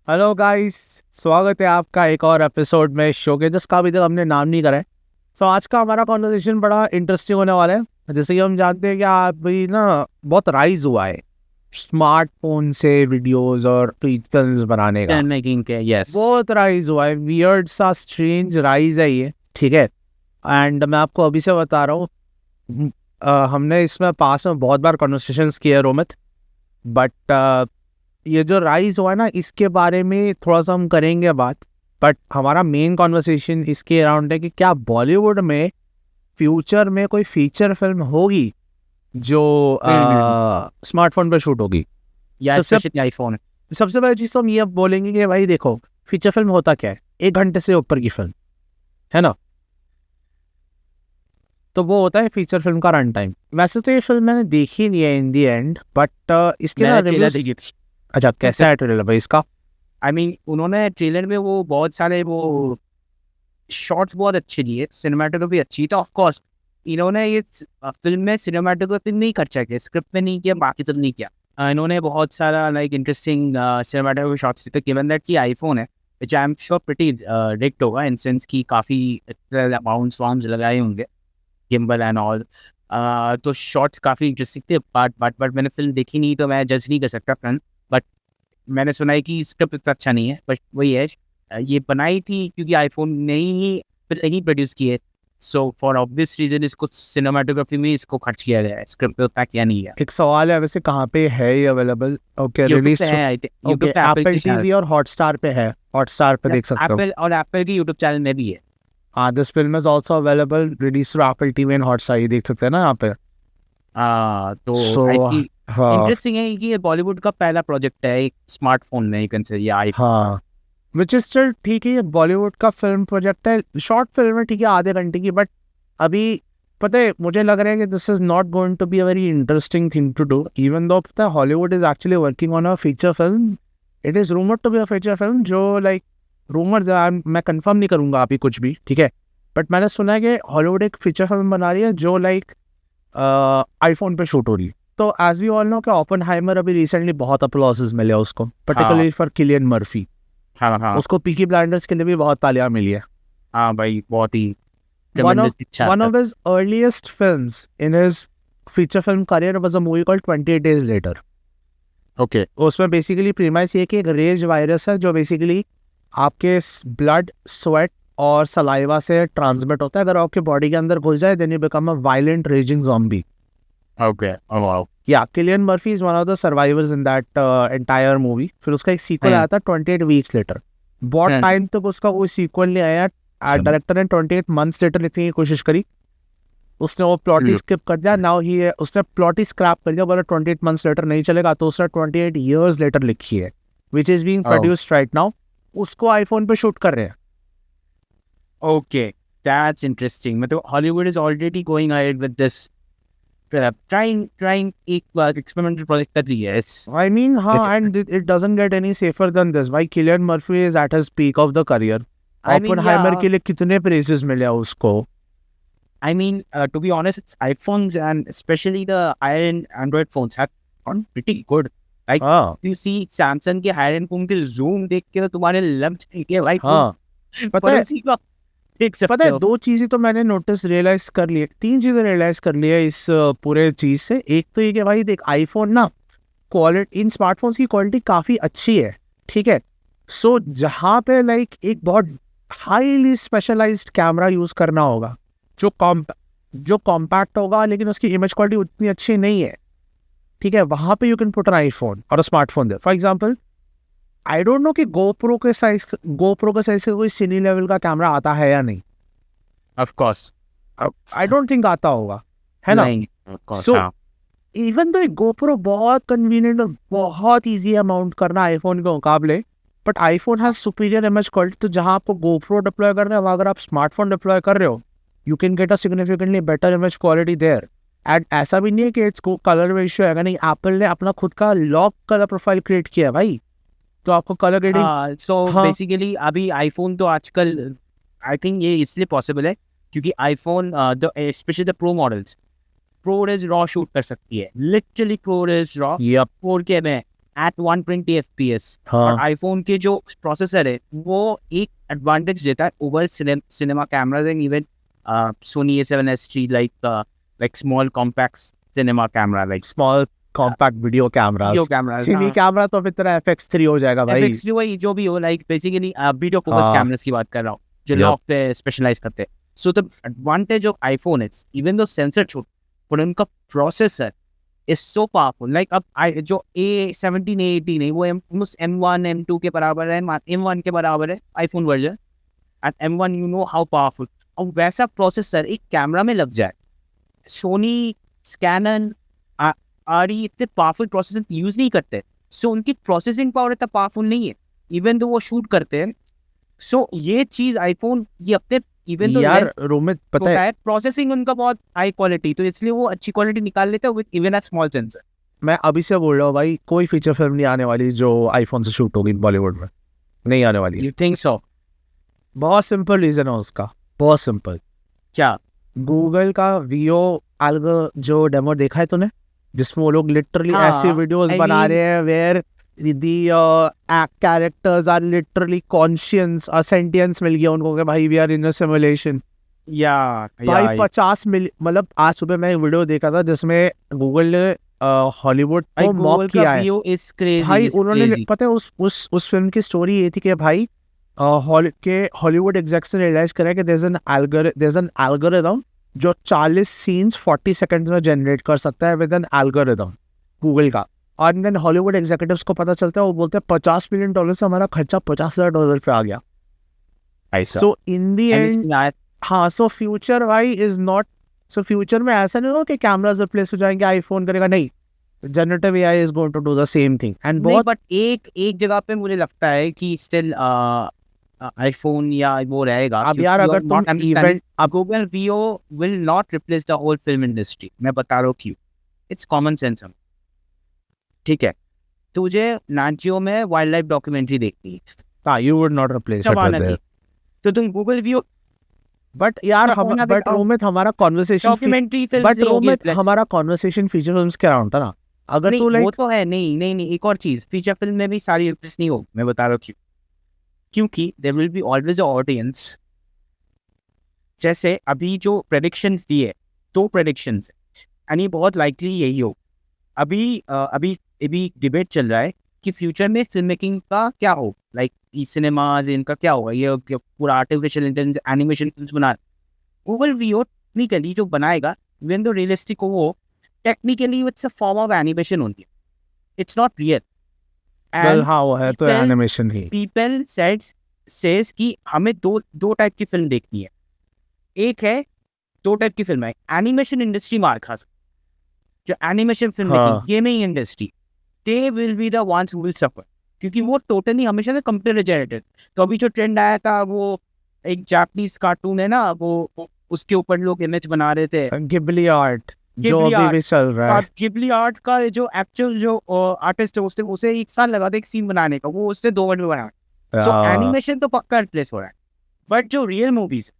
Hello guys, स्वागत है आपका एक और एपिसोड में शो के जिसका अभी तक हमने नाम नहीं करा है। आज का हमारा कॉन्वर्सेशन बड़ा इंटरेस्टिंग होने वाला है। जैसे कि हम जानते हैं कि अभी ना बहुत राइज हुआ है स्मार्टफोन से वीडियोस और फिल्म्स बनाने का। फिल्म मेकिंग के यस बहुत राइज हुआ है, वियर्ड सा स्ट्रेंज राइज है ये, ठीक है। एंड मैं आपको अभी से बता रहा हूँ, हमने इसमें पास में बहुत बार कॉन्वर्सेशंस किए रोमित, बट ये जो राइज हुआ है ना, इसके बारे में थोड़ा सा हम करेंगे बात। बट हमारा मेन कॉन्वर्सेशन इसके अराउंड है कि क्या बॉलीवुड में फ्यूचर में कोई फीचर फिल्म होगी जो स्मार्टफोन पर शूट होगी। या सबसे स्पेशली आईफोन। सबसे पहली चीज़ तो हम ये बोलेंगे कि भाई देखो, फीचर फिल्म होता क्या है, 1 घंटे से ऊपर की फिल्म है ना, तो वो होता है फीचर फिल्म का रन टाइम। वैसे तो ये फिल्म मैंने देखी नहीं है इन दी एंड, बट इसके ना मैंने ट्रेलर रिव्यूज। देखी थी। अच्छा, कैसा है ट्रेलर भाई इसका? आई मीन उन्होंने ट्रेलर में वो बहुत सारे वो शॉट्स बहुत अच्छे दिए, सिनेमेटोग्राफी अच्छी। तो ऑफ कोर्स इन्होंने ये फिल्म में सिनेमेटोग्राफी नहीं खर्चा किया, स्क्रिप्ट में नहीं किया, बाकी सब नहीं किया। इन्होंने बहुत सारा लाइक इंटरेस्टिंग सिनेमेटोग्राफी शॉट्स दिए। तो गिवन दैट की आईफोन है, which I am sure pretty rigged होगा इन सेंस की काफ़ी माउंट्स वाउंट्स लगाए होंगे, गिम्बल एंड ऑल। तो शॉट्स काफ़ी इंटरेस्टिंग थे। बट मैंने फिल्म देखी नहीं तो मैं जज नहीं कर सकता फिल्म। बट मैंने सुना है कि स्क्रिप्ट इतना अच्छा नहीं है। बट वही है, ये बनाई थी क्योंकि आईफोन ने ही फिल्म नहीं प्रोड्यूस की है। सो फॉर ऑब्वियस रीजन इसको सिनेमाटोग्राफी में इसको खर्च किया गया है, स्क्रिप्ट पे उतना किया नहीं है। एक सवाल है वैसे, कहाँ पे है ये अवेलेबल? ओके, यूट्यूब रिलीज पे है, आई थिंक ओके, यूट्यूब पे एप्पल एप्पल के चैनल, टीवी और हॉटस्टार पे है। हॉटस्टार पे देख सकते हो। एप्पल और एप्पल के यूट्यूब चैनल में भी है। हाँ, this film is also available release through Apple TV and Hotstar, ये देख सकते हैं ना यहाँ पे। तो सो आई थिंक हाँ इंटरेस्टिंग है कि ये बॉलीवुड का पहला प्रोजेक्ट है एक स्मार्टफोन में, यू कैन से, या आईफोन। हाँ, विच इज स्टिल ठीक है, ये बॉलीवुड का फिल्म प्रोजेक्ट है, शॉर्ट फिल्म है, ठीक है, आधे घंटे की। बट अभी पता है, मुझे लग रहा है कि this is not going to be a very interesting thing to do, even though पता है Hollywood is actually working on a feature film. It is rumoured to be a feature film जो लाइक रूमर्स, मैं confirm नहीं करूंगा अभी कुछ भी, ठीक है। बट मैंने सुना है कि हॉलीवुड एक फीचर फिल्म बना रही है जो लाइक आईफोन पे शूट हो रही है। तो एज वी ऑल नो कि ओपेनहाइमर अभी रिसेंटली बहुत अप्लॉसेस मिले उसको, पर्टिकुलरली फॉर किलियन मर्फी। हाँ हाँ उसको पीकी ब्लाइंडर्स के लिए भी बहुत तालियां मिली है। हाँ भाई, बहुत ही One of ट्रेमेंडस अच्छा one था। of his earliest films in his feature film career was a movie called 28 Days Later. Okay उसमें बेसिकली प्रीमाइस ये कि एक रेज वायरस है जो बेसिकली आपके ब्लड, स्वेट और सलाइवा से ट्रांसमिट होता है। अगर आपके बॉडी के अंदर घुस जाए, then you become a violent raging zombie. Okay wow. Yeah Cillian Murphy is one of the survivors in that entire movie. फिर उसका एक सीक्वल आया था 28 वीक्स लेटर। बहुत टाइम तक उसका कोई सीक्वल नहीं आया। डायरेक्टर ने 28 मंथ्स लेटर लिखने की कोशिश करी, उसने वो प्लॉट ही स्किप कर दिया। नाउ ही उसने प्लॉट ही स्क्रैप कर दिया, बोला 28 मंथ्स लेटर नहीं चलेगा, तो उसने 28 ईयर्स लेटर लिखी है, which is being produced right now. उसको आईफोन पे शूट कर रहे हैं। Okay, that's interesting. मतलब Hollywood is already going ahead with this, trying एक एक्सपेरिमेंटल प्रोजेक्ट कर रही है। आई मीन हाँ, and it doesn't get any safer than this. भाई Cillian Murphy is at his peak of the career. Oppenheimer के लिए कितने प्रेजेस मिले उसको। I mean, to be honest, iPhones and especially the higher-end Android phones have gone pretty good. Like, हाँ you see Samsung के higher-end phone के zoom देख के तो तुम्हारे लम्स के भाई हाँ, पता है पड़ोसी का देख सकते पता है हो। दो चीजें तो मैंने नोटिस रियलाइज कर ली है, तीन चीजें रियलाइज कर ली है इस पूरे चीज से। एक तो ये कि भाई देख, आईफोन ना क्वालिटी, इन स्मार्टफोन्स की क्वालिटी काफी अच्छी है, ठीक है। सो जहाँ पे लाइक एक बहुत हाईली स्पेशलाइज्ड कैमरा यूज करना होगा, जो कॉम्पैक्ट होगा लेकिन उसकी इमेज क्वालिटी उतनी अच्छी नहीं है, ठीक है, वहां पे you can put an iPhone और a smartphone there. For example, I don't know कि गोप्रो के साइज का कोई सिनी लेवल का कैमरा आता है या नहीं। Of course, I don't think आता होगा, है ना। नहीं, of course, सो हाँ। इवन दो गोप्रो बहुत कन्वीनियंट और बहुत इजी है माउंट करना आईफोन के मुकाबले, but iPhone has superior image quality. तो जहां आपको गोप्रो डिप्लॉय करना है, वहां अगर आप स्मार्टफोन डिप्लॉय कर रहे हो, you can get a significantly better image quality there. And ऐसा भी नहीं है कि इट्स कलर में इश्यू है, नहीं, एप्पल ने अपना खुद का लॉक कलर प्रोफाइल क्रिएट किया है भाई, तो आपको कलर ग्रेडिंग। सो हाँ बेसिकली अभी आईफोन तो आजकल आई थिंक ये इसलिए पॉसिबल है क्योंकि iPhone specially the pro models, ProRes raw shoot कर सकती है, लिटरली प्रोरेज रॉ यप 4K में at 120 FPS। हाँ और आईफोन के जो प्रोसेसर है वो एक एडवांटेज देता है over cinema cameras and even Sony A7S3 like small compact cinema camera like small compact video cameras video cameras। Cine camera तो फिर तेरा FX3 हो जाएगा भाई FX3 वही जो भी हो लाइक बेसिकली वीडियो फोकस हाँ। कैमरास की बात कर रहा हूँ जो Yup. लॉक पे स्पेशलाइज करते हैं। So the advantage of iPhone is even though sensor छोट पर उनका processor is so powerful. Like अब जो A17 A18 है वो M1 M2 के बराबर है, M1 के बराबर है iPhone version. And M1 you know how powerful. अब वैसा प्रोसेसर एक कैमरा में लग जाए, सोनी कैनन आरी इतने पावरफुल प्रोसेसर यूज नहीं करते, सो उनकी प्रोसेसिंग पावर इतना पावरफुल नहीं है इवन तो वो शूट करते हैं। सो ये चीज आईफोन ये अपने इवन तो यार रोमित पता है है प्रोसेसिंग उनका बहुत हाई क्वालिटी, तो इसलिए वो अच्छी क्वालिटी निकाल लेते हैं with even a small sensor. मैं अभी से बोल रहा हूँ भाई कोई फीचर फिल्म नहीं आने वाली जो आईफोन से शूट होगी बॉलीवुड में, नहीं आने वाली। You think so? बहुत सिंपल रीजन है उसका, बहुत सिंपल। क्या? गूगल का वीओ एल्गो जो डेमो देखा है तूने, जिसमें वो लोग लिटरली हाँ, ऐसे वीडियोस I बना mean- रहे हैं where the characters are literally conscious, sentience मिल गया उनको कि भाई we are in a simulation. या भाई 50 मिलियन, मतलब आज सुबह मैं एक वीडियो देखा था जिसमें गूगल ने हॉलीवुड को मॉक किया है भाई। उन्होंने पता है उस फिल्म की स्टोरी ये थी कि भाई हॉलीवुड एग्जेक्ट्स ने रियलाइज करा कि देयर इज एन एल्गोरिथम जो 40 सीन्स 40 सेकंड में जनरेट कर सकता है विद एन एल्गोरिथम गूगल का। और देन हॉलीवुड एग्जीक्यूटिव्स को पता चलता है, वो बोलते हैं $50 मिलियन से हमारा खर्चा $50,000 पे आ गया। सो इन दी एंड हाँ, सो फ्यूचर भाई इज नॉट, सो फ्यूचर में ऐसा नहीं होगा कि कैमरास रिप्लेस हो जाएंगे, आईफोन करेगा, नहीं, generative AI is going to do the same thing. And बहुत बट एक जगह पे मुझे लगता है कि स्टिल आईफोन या वो रहेगा। अब यार अगर तुम इवेंट अब Google Veo will not replace the whole film industry. मैं बता रहा हूँ क्यों। It's common sense. हम ठीक है, तुझे नाचियो में वाइल्ड लाइफ डॉक्यूमेंट्री देखनी है, हाँ, you would not replace Shabana it, की, तो तुम गूगल वीओ बट यार सब हम होना बट दिखाओ। रोमित हमारा conversation documentary film but Romit हमारा कॉन्वर्सेशन फीचर फिल्म्स के अराउंड था ना। अगर नहीं तू वो लाइक तो है, नहीं एक और चीज, फीचर फिल्म में भी सारी रिप्लेस नहीं हो। मैं बता रहा हूँ क्यों। क्योंकि there will be always a audience. जैसे अभी जो प्रेडिक्शंस दिए, 2 प्रेडिक्शंस एंड ये बहुत लाइकली यही हो। अभी डिबेट चल रहा है कि फ्यूचर में फिल्म मेकिंग का क्या हो, लाइक सिनेमा इनका क्या होगा, ये पूरा आर्टिफिशियल इंटेलिजेंस एनिमेशन फिल्म बना। गूगल वीओ टेक्निकली जो बनाएगा, इवन दो रियलिस्टिक हो, वो technically it's a form of animation only, it's not real. हाँ वो है तो people- एनिमेशन ही। पीपल सेज कि हमें दो टाइप की फिल्म देखनी है। एक है 2 टाइप की फिल्म है, एनिमेशन इंडस्ट्री मार खा सकती, जो एनिमेशन फिल्म हाँ। Making, gaming industry, they will be the ones who will suffer, क्योंकि वो टोटली हमेशा से कंप्यूटर जनरेटेड। तो अभी जो ट्रेंड आया था, वो एक जापानीज कार्टून है ना, वो उसके ऊपर लोग इमेज बना रहे थे, गिबली आर्ट जो Ghibli अभी art। भी चल रहा है। गिबली आर्ट का जो एक्चुअल जो आर्टिस्ट है उसे 1 साल लगा था एक सीन बनाने का, वो उसने 2 मिनट में बनाया। सो एनिमेशन तो पक्का रिप्लेस हो रहा है, बट जो रियल मूवीज,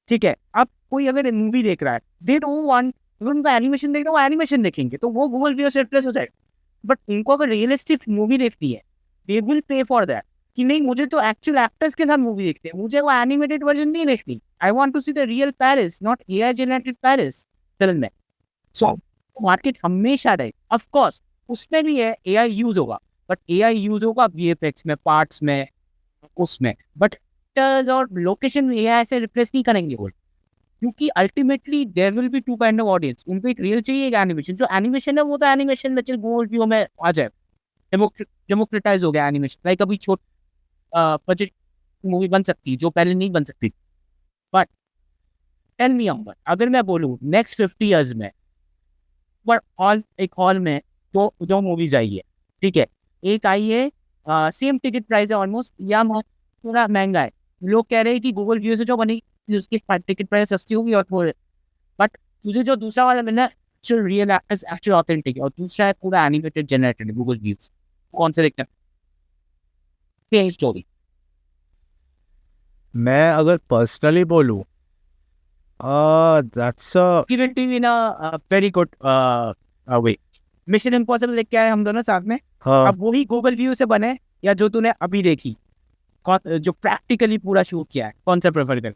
ठीक है, अब कोई अगर मूवी देख रहा है, दे डोंट वांट, उनका एनिमेशन देख रहा है, वो एनिमेशन देखेंगे तो वो गूगल वीओ से रिप्लेस हो जाएगा। बट उनको अगर रियलिस्टिक मूवी देखती है, they will pay for that, कि नहीं मुझे तो एक्चुअल एक्टर्स के साथ मूवी देखते हैं, मुझे वो एनिमेटेड वर्जन नहीं देखती। I want to see the real Paris, not AI generated Paris film में। सो मार्केट हमेशा रहे, ऑफ कोर्स उसमें भी है एआई यूज होगा, बट एआई यूज होगा वीएफएक्स में, पार्ट्स में, उसमें, बट और लोकेशन एआई से रिप्लेस नहीं करेंगे वो, क्योंकि ultimately there will be 2 kind of audience. उनको एक रियल चाहिए, एक एनिमेशन। जो एनिमेशन है वो तो एनिमेशन में चल गूगल वीओ में आ जाए, डेमोक्रेटाइज हो गया एनिमेशन। लाइक अभी छोट बजट मूवी बन सकती है जो पहले नहीं बन सकती। बट टेल मी अंबर, अगर मैं बोलूँ नेक्स्ट 50 years में पर एक हॉल में दो मूवीज आई है, ठीक है, एक आई है सेम टिकट प्राइस है ऑलमोस्ट, या थोड़ा महंगा है। लोग कह रहे हैं कि गूगल व्यू से जो बनी उसकी टिकट प्राइस सस्ती होगी और थोड़े, बट तुझे जो दूसरा वाला मिलना है actual real actors, actual authentic, और दूसरा है पूरा एनिमेटेड जनरेटेड गूगल व्यूज। कौन से देखते हैं स्टोरी? मैं अगर पर्सनली बोलूं, that's give it in a very good way. Mission impossible देख के आए हम दोनों साथ में, हाँ अब वही गूगल व्यू से बने या जो तूने अभी देखी, जो प्रैक्टिकली पूरा शूट किया है, कौन सा प्रेफर कर?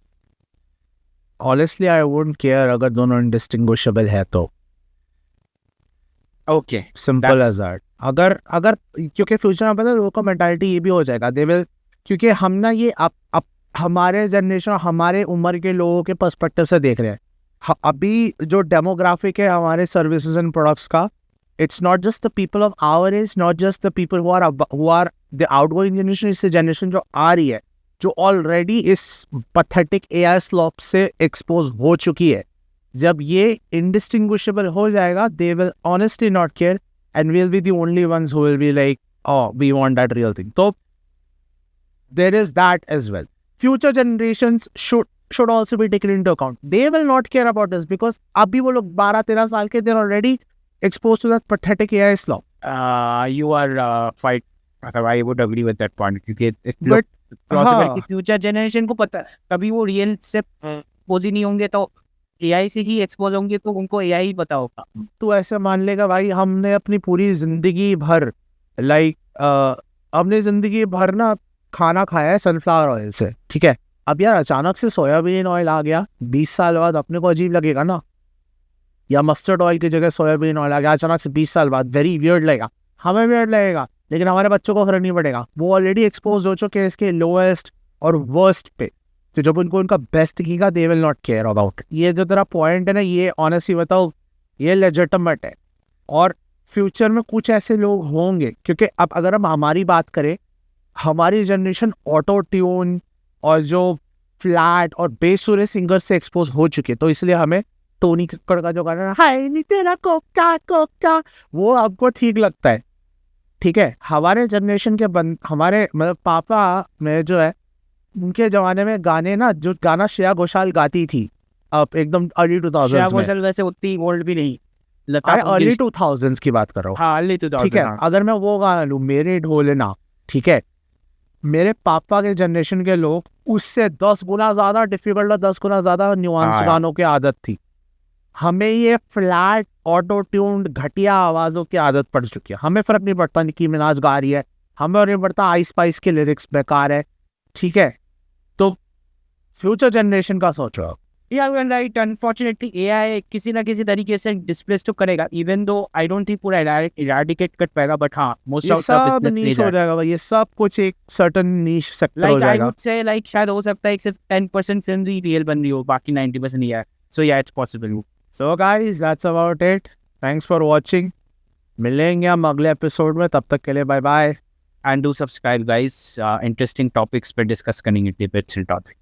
ऑनेस्टली आई वुडंट केयर अगर दोनों इंडिस्टिंग्विशेबल है तो, ओके सिंपल एज दैट। अगर अगर क्योंकि फ्यूचर में पता है लोगों का मेंटालिटी ये भी हो जाएगा, दे विल, क्योंकि हम ना ये अब हमारे जनरेशन, हमारे उम्र के लोगों के पर्सपेक्टिव से देख रहे हैं। अभी जो डेमोग्राफिक है हमारे सर्विसेज एंड प्रोडक्ट्स का, it's not just the people of our age, not just the people who are the outgoing generation, इससे जनरेशन जो आ रही है, जो ऑलरेडी इस पथेटिक एआई स्लॉप से एक्सपोज हो चुकी है, जब ये इंडिस्टिंग्विशेबल हो जाएगा, they will honestly not care and we will be the only ones who will be like, oh, we want that real thing. So there is that as well. Future generations should also be taken into account. They will not care about this because अभी वो लोग 12-13 साल के, they're already exposed to that pathetic AI slop. You are fight, मतलब I would agree with that point, क्योंकि But possible हाँ, कि future generation को पता, कभी वो रियल से एक्सपोज ही नहीं होंगे, तो एआई से ही एक्सपोज होंगे, तो उनको एआई ही पता होगा। तू ऐसे मान लेगा भाई, हमने अपनी पूरी जिंदगी भर लाइक अपनी जिंदगी भर ना खाना खाया है सनफ्लावर ऑयल से, ठीक है। अब यार अचानक से सोयाबीन ऑयल आ गया 20 साल बाद, अपने को अजीब लगेगा ना। या मस्टर्ड ऑयल की जगह सोयाबीन ऑयल आ गया अचानक से 20 साल बाद, वेरी वियर्ड लगेगा, हमें वियर्ड लगेगा, लेकिन हमारे बच्चों को फर्क नहीं पड़ेगा, वो ऑलरेडी एक्सपोज हो चुके हैं इसके लोएस्ट और वर्स्ट पे। तो जब उनको उनका बेस्ट दिखेगा, they will not care about. ये जो तेरा पॉइंट है ना, ये ऑनेस्टली बताओ, ये लेजिटिमेट है। और फ्यूचर में कुछ ऐसे लोग होंगे, क्योंकि अब अगर हम हमारी बात करें, हमारी जनरेशन ऑटो ट्यून और जो फ्लैट और बेसुरे सिंगर से एक्सपोज हो चुके, तो इसलिए हमें टोनी कक्कड़ का जो गाना हाय नी तेरा कोका कोका, वो आपको ठीक लगता है, ठीक है। हमारे जनरेशन के हमारे मतलब पापा में जो है, उनके जमाने में गाने ना, जो गाना श्रेया घोषाल गाती थी, अब एकदम अर्ली 2000s श्रेया में, घोषाल वैसे उतनी ओल्ड भी नहीं, अरे अर्ली 2000s की बात कर रहा हूँ, हाँ अर्ली 2000, ठीक है। अगर मैं वो गाना लूँ, मेरे ढोलना, ठीक है, मेरे पापा के जनरेशन के लोग उससे 10 गुना ज्यादा डिफिकल्ट और 10 गुना ज्यादा न्यूआंस हाँ। गानों की आदत थी। हमें ये फ्लैट ऑटो ट्यून्ड घटिया आवाजों की आदत पड़ चुकी है। हमें फर्क नहीं पड़ता निकी मिनाज गा रही है, हमें नहीं पड़ता आइस स्पाइस के लिरिक्स बेकार है, ठीक है। तो फ्यूचर जनरेशन का सोच रहा हूँ। Yeah, you're right. Unfortunately, AI किसी ना किसी तरीके से डिस्प्लेस तो करेगा, even though I don't think पूरा eradicate कर पाएगा, but हाँ, most ये of the सब business नीश ले हो जाएगा। जाएगा भाई, ये सब कुछ एक सर्टन नीश सेक्टर हो Like I जाएगा। would say, like शायद हो सकता है कि सिर्फ 10% फिल्म ही रियल बन रही हो, बाकी 90% AI. So yeah, it's possible. So guys, that's about it. Thanks for watching. मिलेंगे हम अगले एपिसोड में, तब तक के लिए bye bye. And do subscribe, guys. Interesting topics पे डिस्कस करेंगे, debates and topics.